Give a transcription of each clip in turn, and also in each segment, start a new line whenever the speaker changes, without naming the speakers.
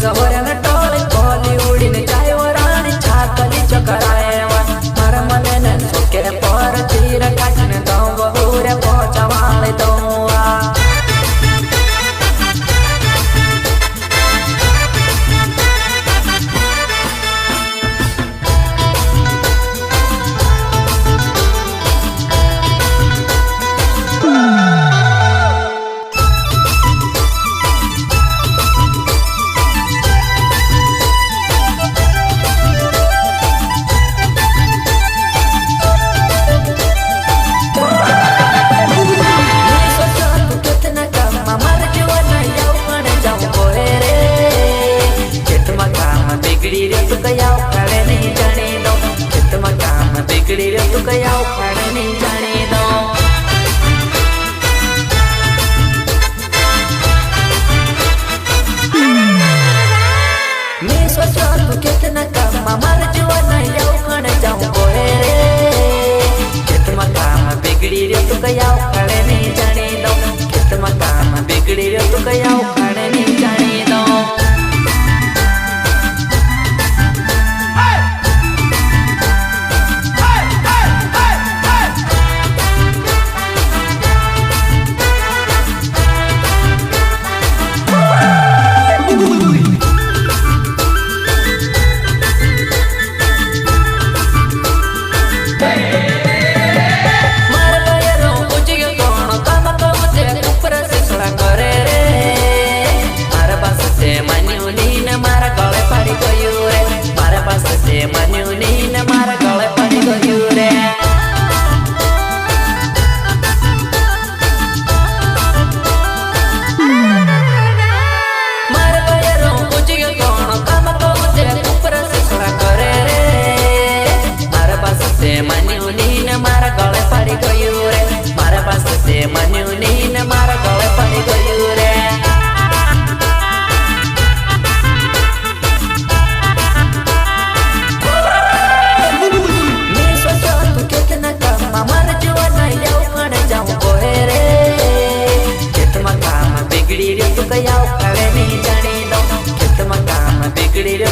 सवरन toll Koli उड़ीने जायो रानी छाकली चकराएवा मारा मने न सोके पर तीर काटने दो बहुरे पहुंचवाले दोआ तू कया उखाड़े नहीं जाने दो मैं सोचा तू कितना काम मर जुआ या उखाड़े जाऊं बोले रे कितना काम बिगड़ी रे तू कया उखाड़े नहीं जाने दो कितना काम बिगड़ी रे तू कया उखाड़े नहीं जाने दो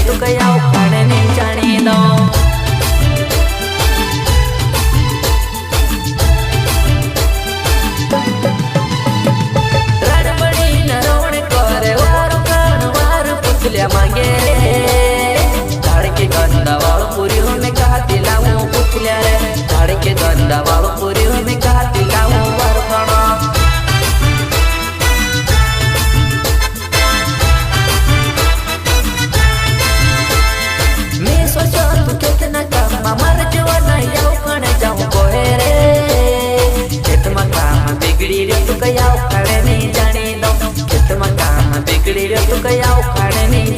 तू कया उखाड़े नहीं जाने दो रणबड़ी न रोण करे और कान वार पुतलिया मांगे झाड़ के गंदा वाल पूरी में कहती लाऊं पुतलिया रे झाड़ के गंदा वाल पूरी में कहती लाऊं वार खाना तू कया उखाड़े नहीं जाने दो कितना काम बिगड़ी रे तू कया उखाड़े नहीं